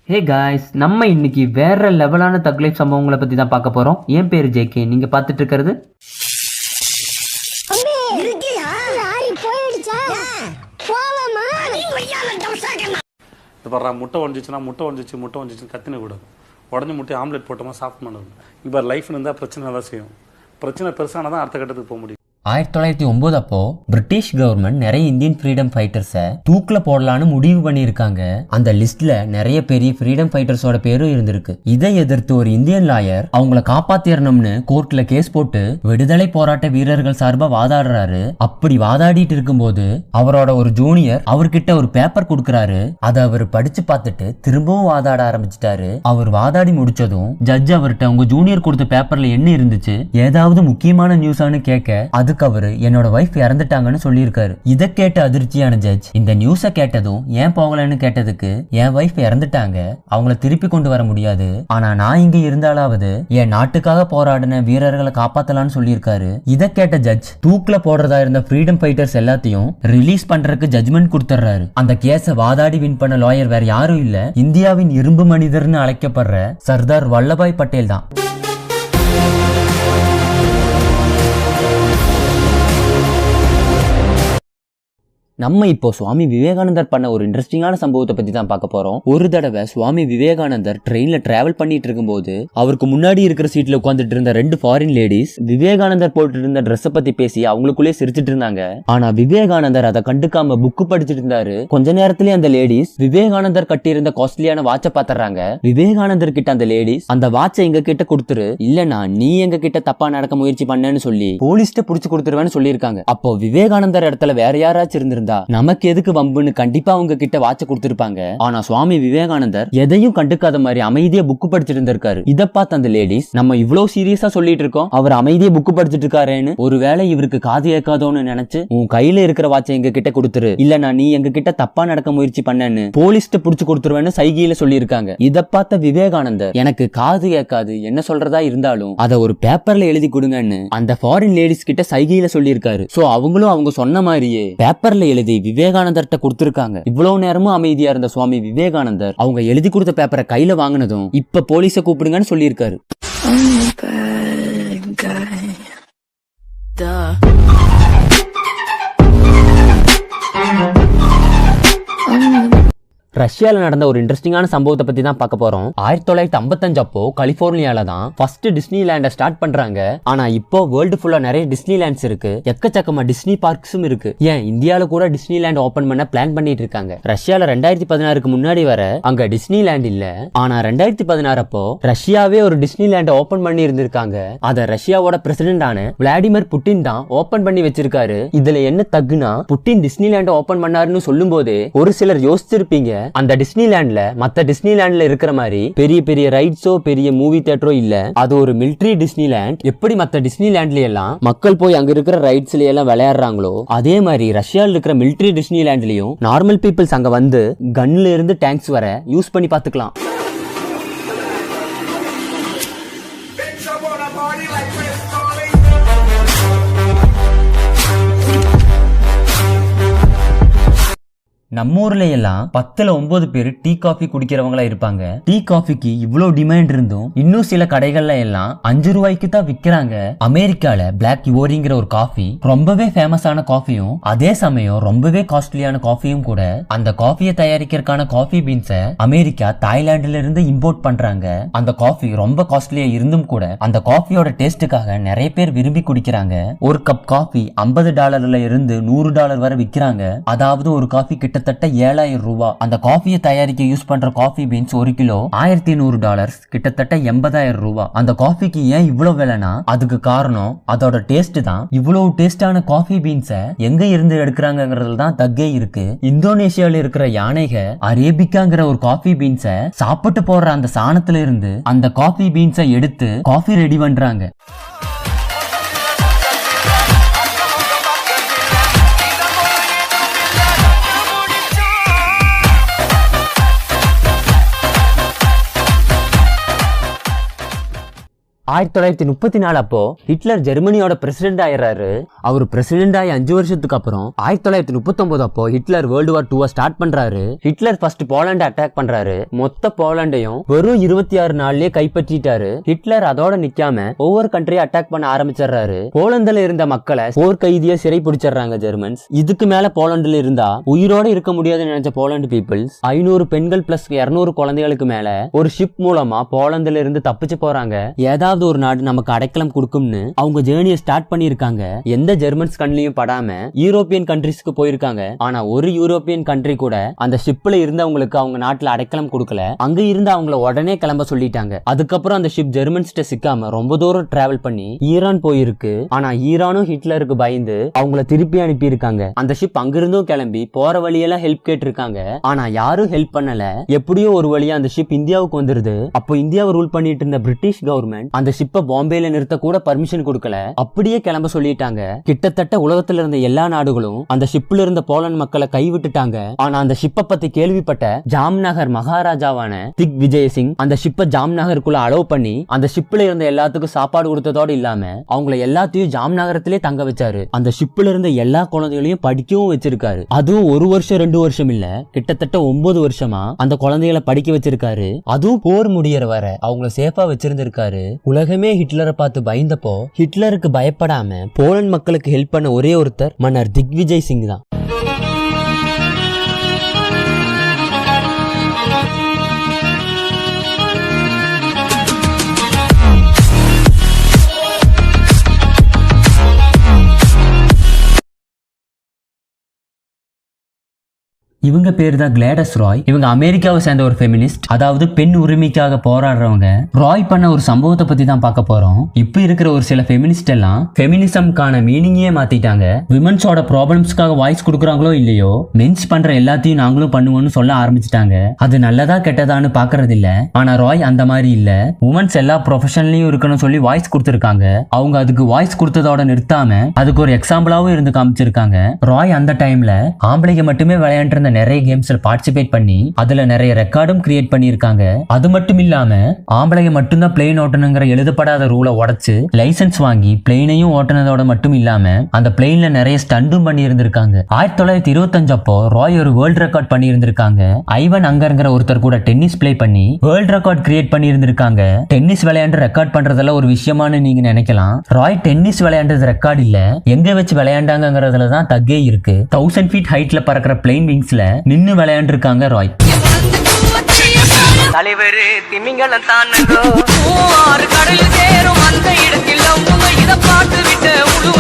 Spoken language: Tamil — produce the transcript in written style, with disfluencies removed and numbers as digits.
ஹே காய்ஸ், நம்ம இன்னைக்கு வேற லெவலான தக்லைஃப் சம்பவங்களை பத்தி தான் பார்க்க போறோம். என் பேரு ஜேகே, நீங்க பார்த்துட்டு இருக்கிறது முட்டை ஒஞ்சிச்சுன்னு கத்தின கூடாது. உடஞ்சி முட்டை ஆம்லெட் போட்டோமா சாப்பிட் பண்ணது. இப்போ லைஃப்னு இருந்தால் பிரச்சனை தான் செய்யும். பிரச்சனை பெருசானதான் அடுத்த கட்டத்துக்கு போக முடியும். 1909 அப்போ பிரிட்டிஷ் கவர்மெண்ட் நிறைய இந்தியன் ஃப்ரீடம் ஃபைட்டர்ஸை தூக்கில போடலான்னு முடிவு பண்ணியிருக்காங்க. அந்த லிஸ்ட்ல நிறைய பெரிய ஃப்ரீடம் ஃபைட்டர்ஸோட பேரும் இருந்திருக்கு. இதை எதிர்த்து ஒரு இந்தியன் லாயர் அவங்கள காப்பாத்திரணும்னு கோர்ட்ல கேஸ் போட்டு விடுதலை போராட்ட வீரர்கள் சார்பா வாதாடுறாரு. அப்படி வாதாடிட்டு இருக்கும்போது அவரோட ஒரு ஜூனியர் அவர்கிட்ட ஒரு பேப்பர் கொடுக்கறாரு. அதை அவர் படிச்சு பார்த்துட்டு திரும்பவும் வாதாட ஆரம்பிச்சிட்டாரு. அவர் வாதாடி முடிச்சதும் ஜட்ஜ் அவர்கிட்ட உங்க ஜூனியர் கொடுத்த பேப்பர்ல என்ன இருந்துச்சு, ஏதாவது முக்கியமான நியூஸானு கேட்க அதுக்கு அவரு என்னோட வைஃப் இறந்துட்டாங்கன்னு சொல்லியிருக்காரு. இதை கேட்ட அதிர்ச்சியான ஜட்ஜ் இந்த நியூஸ கேட்டதும் ஏன் போகலன்னு கேட்டதுக்கு என் வைஃப் இறந்துட்டாங்க, அவங்கள திருப்பி கொண்டு வர முடியாது, ஆனா நான் இங்க இருந்தாலாவது என் நாட்டுக்காக போராடின வீரர்களை காப்பாத்தலாம்னு சொல்லியிருக்காரு. இதை கேட்ட ஜட்ஜ் தூக்குல போடுறதா இருந்த ஃப்ரீடம் ஃபைட்டர்ஸ் எல்லாத்தையும் ரிலீஸ் பண்றதுக்கு ஜட்ஜ்மெண்ட் கொடுத்துறாரு. அந்த கேஸ வாதாடி வின் பண்ண லாயர் வேற யாரும் இல்ல, இந்தியாவின் இரும்பு மனிதர்னு அழைக்கப்படுற சர்தார் வல்லபாய் பட்டேல் தான். நம்ம இப்போ சுவாமி விவேகானந்தர் பண்ண ஒரு இன்ட்ரெஸ்டிங்கான சம்பவத்தை பத்தி தான் பார்க்க போறோம். ஒரு தடவை சுவாமி விவேகானந்தர் ட்ரெயின்ல டிராவல் பண்ணிட்டு இருக்கும்போது அவருக்கு முன்னாடி இருக்கிற சீட்ல உட்காந்துட்டு இருந்த 2 ஃபாரின் லேடிஸ் விவேகானந்தர் போட்டு இருந்த ட்ரெஸ் பத்தி பேசி அவங்களுக்குள்ளே சிரிச்சிட்டு இருந்தாங்க. ஆனா விவேகானந்தர் அதை கண்டுக்காம புக்கு படிச்சிட்டு இருந்தாரு. கொஞ்ச நேரத்திலேயே அந்த லேடிஸ் விவேகானந்தர் கட்டியிருந்த காஸ்ட்லியான வாட்சை பாத்துறாங்க. விவேகானந்தர் கிட்ட அந்த லேடிஸ் அந்த வாட்சை எங்க கிட்ட கொடுத்துரு, இல்லனா நீ எங்க கிட்ட தப்பா நடக்க முயற்சி பண்ணேன்னு சொல்லி போலீஸ்ட புடிச்சு கொடுத்துருவேன்னு சொல்லியிருக்காங்க. அப்போ விவேகானந்தர் இடத்துல வேற யாராச்சும் இருந்திருந்தா நமக்கு எதுக்கு வம்புன்னு கண்டிப்பா அவங்க கிட்ட வாட்ச கொடுத்திருப்பாங்க. ஆனா சுவாமி விவேகானந்தர் எதையும் கண்டுக்காத மாதிரி அமைதியா புக்கு படிச்சிட்டு இருந்திருக்காரு. இத பார்த்த அந்த லேடிஸ் நம்ம இவ்வளவு சீரியஸா சொல்லிட்டு இருக்கோம், அவர் அமைதியா புக்கு படிச்சிட்டு இருக்காருன்னு ஒருவேளை இவருக்கு காது ஏக்காதோன்னு நினைச்சு உன் கையில இருக்கிற வாட்சை எங்க கிட்ட கொடுத்துரு, இல்லனா நீ எங்க கிட்ட தப்பா நடக்க முயற்சி பண்ணேன்னு போலீஸ்ட புடிச்சு கொடுத்துருவேன்னு சைகையில சொல்லியிருக்காங்க. இத பார்த்த விவேகானந்தர் எனக்கு காது ஏக்காது, என்ன சொல்றதா இருந்தாலும் அதை ஒரு பேப்பர்ல எழுதி கொடுங்கன்னு அந்த ஃபாரின் லேடிஸ் கிட்ட சைகையில சொல்லியிருக்காரு. சோ அவங்களும் அவங்க சொன்ன மாதிரியே பேப்பர்ல எழுதி விவேகானந்தர்ட்ட கொடுத்திருக்காங்க. இவ்வளவு நேரமும் அமைதியா இருந்த சுவாமி விவேகானந்தர் அவங்க எழுதி கொடுத்த பேப்பரை கையில வாங்கினதும் இப்ப போலீஸ கூப்பிடுங்கன்னு சொல்லியிருக்காரு. ரஷ்யால நடந்த ஒரு இன்ட்ரெஸ்டிங்கான சம்பவத்தை பத்தி தான் பார்க்க போறோம். 1955 அப்போ கலிபோர்னியால தான் ஃபர்ஸ்ட் டிஸ்னி லேண்ட ஸ்டார்ட் பண்றாங்க. ஆனா இப்போ வேர்ல்டு ஃபுல்லா நிறைய டிஸ்னி லேண்ட்ஸ் இருக்கு, எக்கச்சக்கமா டிஸ்னி பார்க்ஸும் இருக்கு. ஏன் இந்தியால கூட டிஸ்னி லேண்ட் ஓபன் பண்ண பிளான் பண்ணிட்டு இருக்காங்க. ரஷ்யால 2016க்கு முன்னாடி வர அங்க டிஸ்னி லேண்ட் இல்ல, ஆனா 2016 அப்போ ரஷ்யாவே ஒரு டிஸ்னி லேண்ட ஓபன் பண்ணி இருந்திருக்காங்க. அத ரஷ்யாவோட பிரசிடென்டான விளாடிமிர் புட்டின் தான் ஓபன் பண்ணி வச்சிருக்காரு. இதுல என்ன தகுனா புட்டின் டிஸ்னி லேண்ட ஓபன் பண்ணாருன்னு சொல்லும் போதே ஒரு சிலர் யோசிச்சிருப்பீங்க, அந்த டிஸ்னிலேண்ட்ல மத்த டிஸ்னிலேண்ட்ல இருக்கிற மாதிரி பெரிய பெரிய ரைட்ஸோ பெரிய மூவி தியேட்டரோ இல்ல, அது ஒரு மிலிட்டரி டிஸ்னிலேண்ட். எப்படி மத்த டிஸ்னிலேண்ட்ல எல்லாம் மக்கள் போய் அங்க இருக்கிற ரைட்ஸ்ல எல்லாம் விளையாடுறாங்களோ அதே மாதிரி ரஷ்யால இருக்கிற மிலிட்டரி டிஸ்னிலேண்ட்லயும் நார்மல் பீப்புள்ஸ் அங்க வந்து கன்ல இருந்து டேங்க்ஸ் வர யூஸ் பண்ணி பாத்துக்கலாம். நம்ம ஊர்ல எல்லாம் 10ல 9 பேர் டீ காஃபி குடிக்கிறவங்களா இருப்பாங்க. டீ காஃபிக்கு இவ்வளவு டிமாண்ட் இருந்தும் இன்னும் சில கடைகள்ல எல்லாம் 5 ரூபாய்க்கு தான் விக்கிறாங்க. அமெரிக்கால பிளாக் யுவோரிங்கிற ஒரு காஃபி ரொம்பவே ஃபேமஸான காஃபியும் அதே சமயம் ரொம்பவே காஸ்ட்லியான காஃபியும் கூட. அந்த காஃபியை தயாரிக்கிறதுக்கான காஃபி பீன்ஸை அமெரிக்கா தாய்லாந்துல இருந்து இம்போர்ட் பண்றாங்க. அந்த காஃபி ரொம்ப காஸ்ட்லியா இருந்தும் கூட அந்த காஃபியோட டேஸ்டுக்காக நிறைய பேர் விரும்பி குடிக்கிறாங்க. ஒரு கப் காஃபி $50 இருந்து $100 வரை விக்கிறாங்க. அதாவது ஒரு காஃபி கிட்ட கிட்டத்தட்ட 7000 ரூபாய். அந்த காஃபியை தயாரிக்க யூஸ் பண்ற காஃபி பீன்ஸ் 1 கிலோ $1100, கிட்டத்தட்ட 80,000 ரூபாய். அந்த காஃபிக்கு ஏன் இவ்வளவு விலைனா அதுக்கு காரணம் அதோட டேஸ்ட் தான். இவ்வளவு டேஸ்டான காஃபி பீன்ஸை எங்க இருந்து எடுக்கிறாங்கிறதுல தான் தக்கே இருக்கு. இந்தோனேஷியால இருக்கிற யானைக அரேபிக்காங்கிற ஒரு காஃபி பீன்ஸை சாப்பிட்டு போடுற அந்த சாணத்துல இருந்து அந்த காஃபி பீன்ஸை எடுத்து காஃபி ரெடி பண்றாங்க. 1934 அப்போ ஹிட்லர் ஜெர்மனியோட பிரசிடென்ட் ஆயிடுறாரு. அவர் பிரசிடென்ட் ஆகி 5 வருஷத்துக்கு அப்புறம் 1939 அப்போ ஹிட்லர் வேர்ல்டு வார் 2 ஸ்டார்ட் பண்றாரு. ஹிட்லர் ஃபர்ஸ்ட் போலண்ட் அட்டாக் பண்றாரு. மொத்த போலண்டையும் வெறும் 26 நாள்லயே கைப்பற்றிட்டாரு. ஹிட்லர் அதோட நிக்காம ஒவ்வொரு கண்ட்ரியை அட்டாக் பண்ண ஆரம்பிச்சிடுறாரு. போலந்துல இருந்த மக்களை போர் கைதியா சிறை பிடிச்சிடுறாங்க ஜெர்மன்ஸ். இதுக்கு மேல போலண்டுல இருந்தா உயிரோட இருக்க முடியாதுன்னு நினைச்ச போலண்ட் பீப்புள்ஸ் 500 பெண்கள் பிளஸ் 200 குழந்தைகளுக்கு மேல ஒரு ஷிப் மூலமா போலந்துல இருந்து தப்பிச்சு போறாங்க. ஏதாவது ஒரு நாடு நமக்கு அடைக்கலம் கொடுக்கும்னு அவங்க ஜேர்னியை ஸ்டார்ட் பண்ணிருக்காங்க. எந்த ஜெர்மன்ஸ் கண்ணிலையும் படாம யூரோப்பியன் கண்ட்ரிஸ்க்கு போயிருக்காங்க. ஆனா ஒரு யூரோப்பியன் கண்ட்ரி கூட அந்த ஷிப்ல இருந்தவங்களுக்கு அவங்க நாட்டுல அடைக்கலம் கொடுக்கல. அங்க இருந்து அவங்கள உடனே கிளம்ப சொல்லிட்டாங்க. அதுக்கப்புறம் அந்த ஷிப் ஜெர்மன்ஸ்ட சிக்காம ரொம்ப தூரம் டிராவல் பண்ணி ஈரான் போயிருக்கு. ஆனா ஈரானும் ஹிட்லருக்கு பயந்து அவங்கள திருப்பி அனுப்பி இருக்காங்க. அந்த ஷிப் அங்கிருந்தும் கிளம்பி போற வழியெல்லாம் ஹெல்ப் கேட்டிருக்காங்க. ஆனா யாரும் ஹெல்ப் பண்ணல. எப்படியோ ஒரு வழியா அந்த ஷிப் இந்தியாவுக்கு வந்துருது. அப்போ இந்தியாவை ரூல் பண்ணிட்டு இருந்த பிரிட்டிஷ் கவர்மெண்ட் அந்த ஷிப்பை பாம்பேல நிறுத்த கூட பர்மிஷன் கொடுக்கல. அப்படியே கிளம்ப சொல்லிட்டாங்க. கிட்டத்தட்ட உலகத்துல இருந்த எல்லா நாடுகளும் அந்த ஷிப்ல இருந்த போலண்ட் மக்களை கைவிட்டுட்டாங்க. ஆனா அந்த ஷிப்பை பத்தி கேள்விப்பட்ட ஜாம்நகர் மகாராஜாவான திக் விஜய் சிங் அந்த ஷிப்பை ஜாம்நகருக்குள்ள அலோவ் பண்ணி அந்த ஷிப்ல இருந்த எல்லாத்துக்கும் சாப்பாடு கொடுத்ததோட இல்லாம அவங்கள எல்லாத்தையும் ஜாம்நகரத்திலே தங்க வச்சாரு. அந்த ஷிப்ல இருந்த எல்லா குழந்தைகளையும் படிக்கவும் வச்சிருக்காரு. அதுவும் 1 வருஷம் 2 வருஷம் இல்ல, கிட்டத்தட்ட 9 வருஷமா அந்த குழந்தைகளை படிக்க வச்சிருக்காரு. அதுவும் போர் முடியற வர அவங்கள சேஃபா வச்சிருந்திருக்காரு. உலகமே ஹிட்லரை பார்த்து பயந்தப்போ ஹிட்லருக்கு பயப்படாம போலண்ட் மக்களுக்கு ஹெல்ப் பண்ண ஒரே ஒருத்தர் மன்னர் திக்விஜய் சிங் தான். இவங்க பேர் தான் கிளாடஸ் ராய். இவங்க அமெரிக்காவை சேர்ந்த ஒரு ஃபெமினிஸ்ட், அதாவது பெண் உரிமைக்காக போராடுறவங்க. ராய் பண்ண ஒரு சம்பவத்தை பத்தி தான் பார்க்க போறோம். இப்ப இருக்கிற ஒரு சில ஃபெமினிஸ்ட் எல்லாம் ஃபெமினிசம்கான மீனிங்கே மாத்திட்டாங்க. விமன்ஸோட ப்ராப்ளம்ஸ்க்காக வாய்ஸ் கொடுக்குறாங்களோ இல்லையோ, மென்ஸ் பண்ற எல்லாத்தையும் நாங்களும் பண்ணுவோம்னு சொல்ல ஆரம்பிச்சிட்டாங்க. அது நல்லதா கெட்டதான்னு பாக்குறது இல்ல. ஆனா ராய் அந்த மாதிரி இல்ல. உமன்ஸ் எல்லா ப்ரொஃபஷன்லயும் இருக்கணும் சொல்லி வாய்ஸ் கொடுத்திருக்காங்க. அவங்க அதுக்கு வாய்ஸ் கொடுத்ததோட நிறுத்தாம அதுக்கு ஒரு எக்ஸாம்பிளாவும் இருந்து காமிச்சிருக்காங்க. ராய் அந்த டைம்ல ஆம்பளைங்க மட்டுமே விளையாண்டு நிறைய கேம்ஸ்ல பார்ட்டிசிபேட் பண்ணி அதுல நிறைய ரெக்கார்டும் கிரியேட் பண்ணிருக்காங்க. அது மட்டும் இல்லாம ஆம்பளைங்க மட்டும்தான் பிளேன் ஓட்டணுங்கிற எழுதப்படாத ரூலை உடைச்சு லைசன்ஸ் வாங்கி பிளேனையும் ஓட்டுனதோட மட்டும் இல்லாம அந்த பிளேன்ல நிறைய ஸ்டண்டும் பண்ணி இருந்திருக்காங்க. 1925 அப்போ ராய் ஒரு வேர்ல்ட் ரெக்கார்ட் பண்ணி இருந்திருக்காங்க. ஐவன் அங்கர்ங்கிற ஒருத்தர் கூட டென்னிஸ் பிளே பண்ணி வேர்ல்ட் ரெக்கார்ட் கிரியேட் பண்ணி இருந்திருக்காங்க. டென்னிஸ் விளையாண்டு ரெக்கார்ட் பண்றதெல்லாம் ஒரு விஷயமானு நீங்க நினைக்கலாம். ராய் டென்னிஸ் விளையாண்டது ரெக்கார்ட் இல்ல, எங்க வச்சு விளையாண்டாங்கிறதுல தான் தக்கே இருக்கு. 1000 feet ஹைட்ல பறக்கிற பிளேன் விங்ஸ்ல நின்னு விளையாண்டு இருக்காங்க ராய். தலைவர் திமிங்கலம் தானோ 6 கடல் சேரும் அந்த இடத்தில் இத பாட்டு விட்டு உழுவ